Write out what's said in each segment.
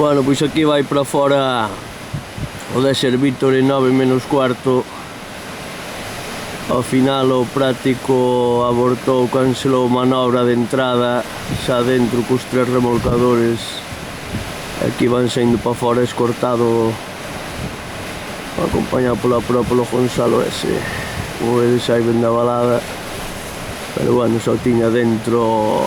Bueno, pois aquí vai para fora o Desert Victory 9 menos cuarto. Ao final o práctico abortou, cancelou manobra de entrada xa dentro cos 3 remolcadores. Aquí van saindo para fora escortado, acompañado polo Gonzalo ese. Como vedes hai vendavalada, pero bueno, só tiña dentro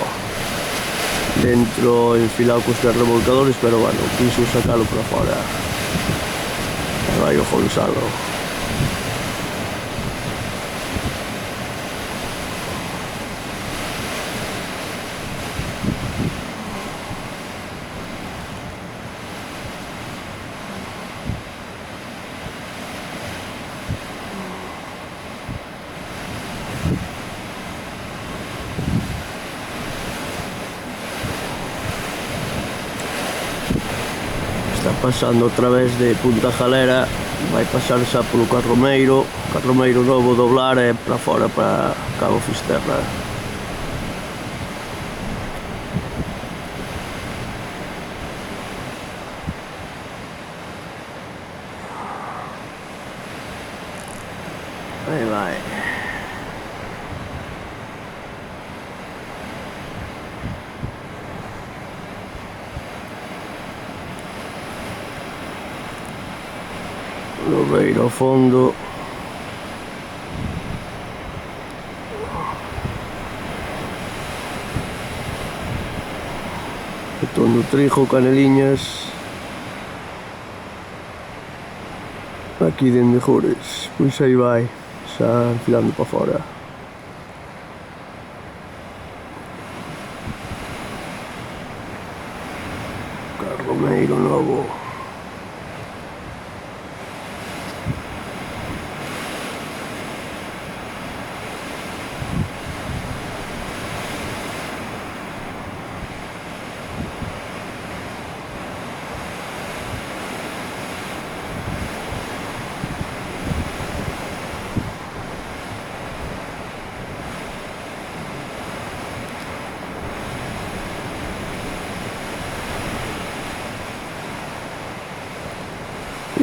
enfilado cos 3 remolcadores, pero bueno, quiso sacalo para fora. E vai o Gonzalo. Está pasando a través de Punta Galera, vai pasar xa polo Carromeiro Novo, doblar e para fora para Cabo Fisterra. Aí vai. Lobeiro ao fondo. Betón do Trigo, Caneliñas. Aquí dende Jores, pois aí vai, xa enfilando para fora. Carromeiro Novo.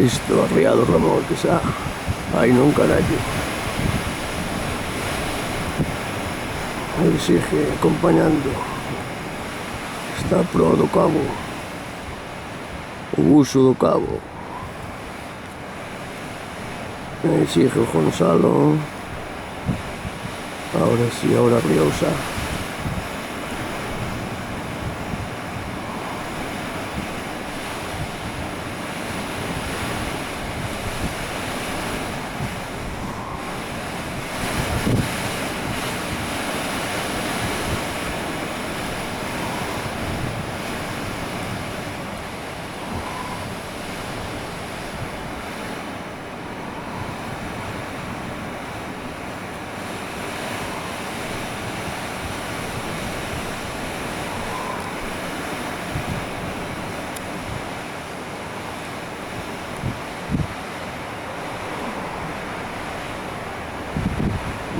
Isto arriado remolque xa. Aí non, carallo. Aí sigue acompañando. Está a proa do cabo. O buzo do cabo. Aí sigue o Gonzalo. Ahora sí, ahora arriou xa.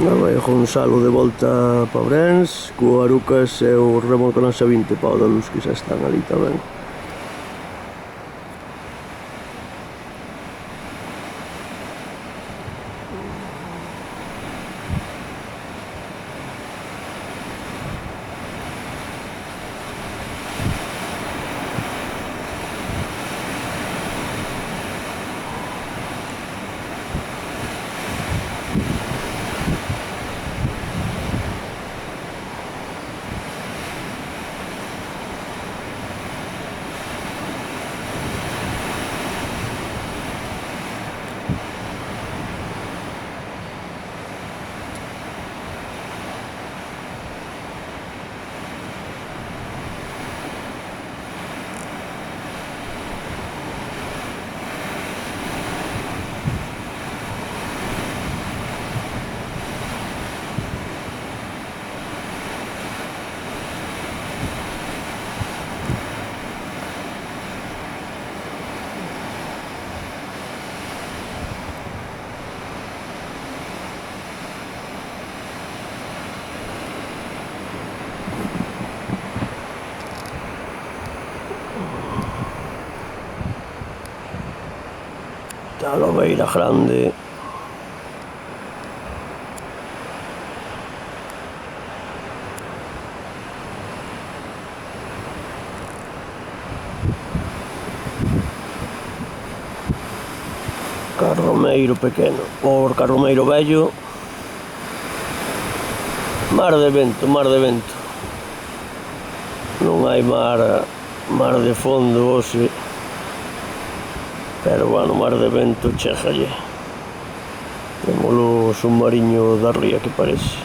Vai o Gonzalo de volta para Brens, co Arucas e o remolcón a 20 pau da luz que xa están ali tamén. A Lobeira Grande. Carromeiro pequeno, por Carromeiro vello. Mar de vento, mar de vento. Non hai mar de fondo hoxe, pero bueno, mar de vento chegalle. Temos o submarino da ría que parece.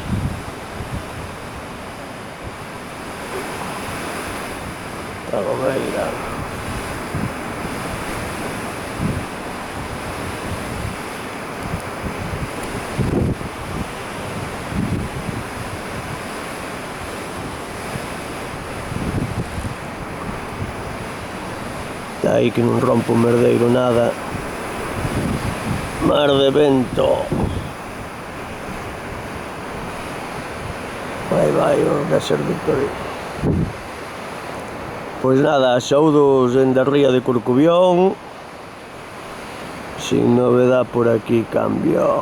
Carromeira. Aí que non rompo o merdeiro nada. Mar de vento. Vai o Desert Victory. Pois nada, saúdos dende a ría de Corcubión. Sin novedad por aquí, cambio.